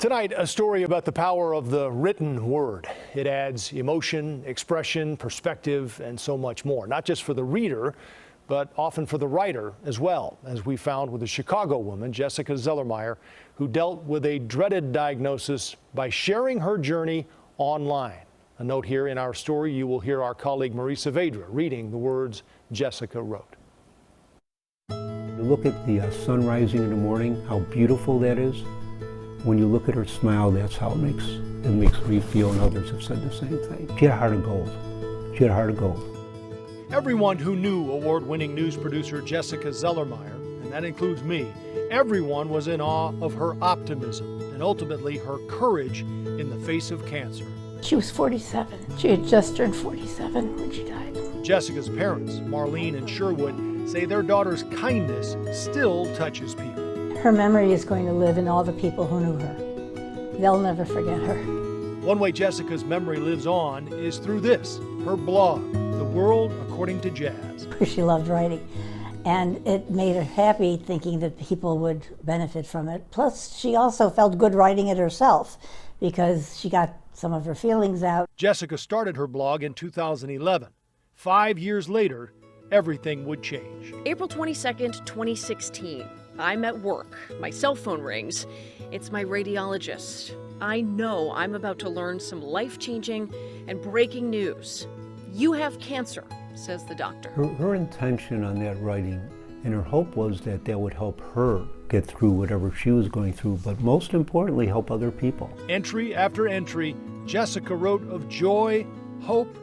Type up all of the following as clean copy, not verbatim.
Tonight, a story about the power of the written word. It adds emotion, expression, perspective, and so much more. Not just for the reader, but often for the writer as well, as we found with a Chicago woman, Jessica Zellermayer, who dealt with a dreaded diagnosis by sharing her journey online. A note here in our story, you will hear our colleague Marisa Vedra reading the words Jessica wrote. You look at the sun rising in the morning, how beautiful that is. When you look at her smile, that's how it makes me feel, and others have said the same thing. She had a heart of gold. She had a heart of gold. Everyone who knew award-winning news producer Jessica Zellermayer, and that includes me, everyone was in awe of her optimism and ultimately her courage in the face of cancer. She was 47. She had just turned 47 when she died. Jessica's parents, Marlene and Sherwood, say their daughter's kindness still touches people. Her memory is going to live in all the people who knew her. They'll never forget her. One way Jessica's memory lives on is through this, her blog, The World According to Jazz. She loved writing, and it made her happy thinking that people would benefit from it. Plus, she also felt good writing it herself because she got some of her feelings out. Jessica started her blog in 2011. 5 years later, everything would change. April 22nd, 2016. I'm at work. My cell phone rings. It's my radiologist. I know I'm about to learn some life-changing and breaking news. You have cancer, says the doctor. Her intention on that writing and her hope was that that would help her get through whatever she was going through, but most importantly, help other people. Entry after entry, Jessica wrote of joy, hope,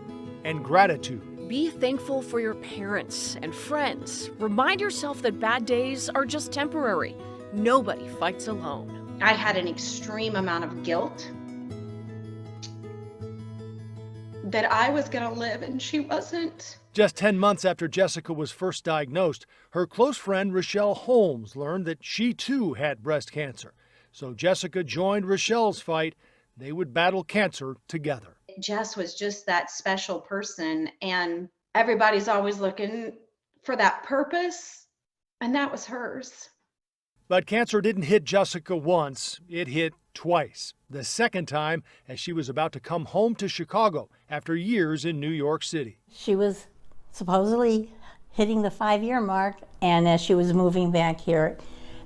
and gratitude. Be thankful for your parents and friends. Remind yourself that bad days are just temporary. Nobody fights alone. I had an extreme amount of guilt that I was going to live and she wasn't. Just 10 months after Jessica was first diagnosed, her close friend Rochelle Holmes learned that she too had breast cancer. So Jessica joined Rochelle's fight. They would battle cancer together. Jess was just that special person, and everybody's always looking for that purpose, and that was hers. But cancer didn't hit Jessica once, it hit twice. The second time as she was about to come home to Chicago after years in New York City. She was supposedly hitting the 5-year mark, and as she was moving back here,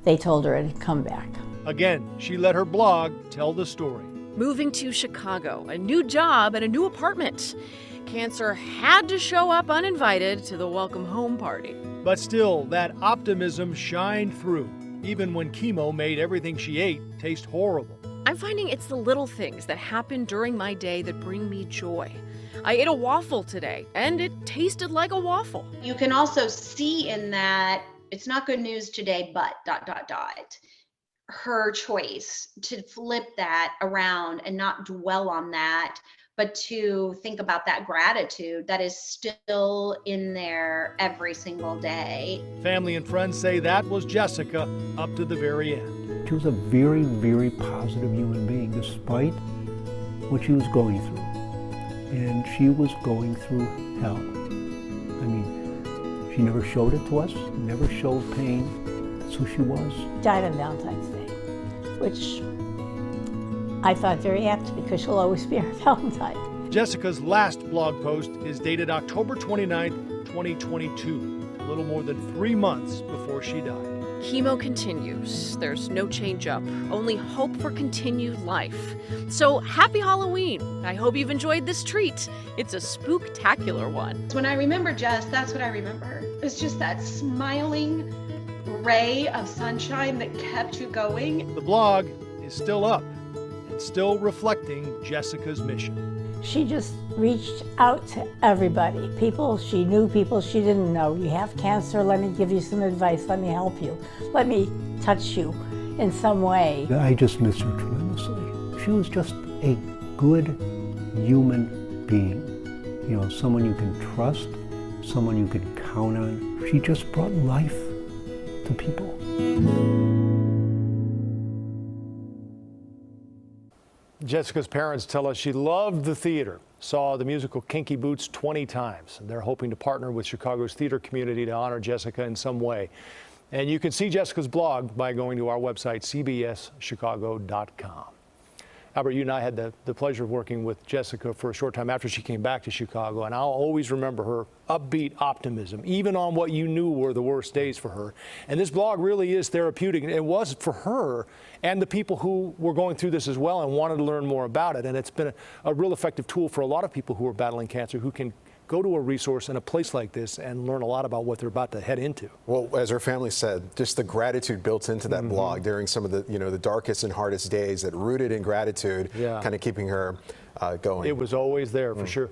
they told her it had come back. Again, she let her blog tell the story. Moving to Chicago, a new job and a new apartment. Cancer had to show up uninvited to the welcome home party. But still, that optimism shined through, even when chemo made everything she ate taste horrible. I'm finding it's the little things that happen during my day that bring me joy. I ate a waffle today, and it tasted like a waffle. You can also see in that it's not good news today, but ... Her choice to flip that around and not dwell on that, but to think about that gratitude that is still in there every single day. Family and friends say that was Jessica up to the very end. She was a very, very positive human being, despite what she was going through. And she was going through hell. I mean, she never showed it to us, never showed pain. That's who she was. Died on Valentine's Day, which I thought very apt because she'll always be our Valentine. Jessica's last blog post is dated October 29, 2022, a little more than 3 months before she died. Chemo continues. There's no change up, only hope for continued life. So happy Halloween. I hope you've enjoyed this treat. It's a spooktacular one. When I remember Jess, that's what I remember. It's just that smiling ray of sunshine that kept you going. The blog is still up and still reflecting Jessica's mission. She just reached out to everybody, people she knew, people she didn't know. You have cancer, let me give you some advice, let me help you, let me touch you in some way. I just miss her tremendously. She was just a good human being. You know, someone you can trust, someone you can count on. She just brought life to people. Jessica's parents tell us she loved the theater, saw the musical Kinky Boots 20 times. They're hoping to partner with Chicago's theater community to honor Jessica in some way. And you can see Jessica's blog by going to our website, cbschicago.com. Albert, you and I had the pleasure of working with Jessica for a short time after she came back to Chicago, and I'll always remember her upbeat optimism, even on what you knew were the worst days for her. And this blog really is therapeutic. It was for her and the people who were going through this as well and wanted to learn more about it. And it's been a real effective tool for a lot of people who are battling cancer, who can go to a resource in a place like this and learn a lot about what they're about to head into. Well, as her family said, just the gratitude built into that blog during some of the, the darkest and hardest days, that rooted in gratitude, kind of keeping her going. It was always there for sure.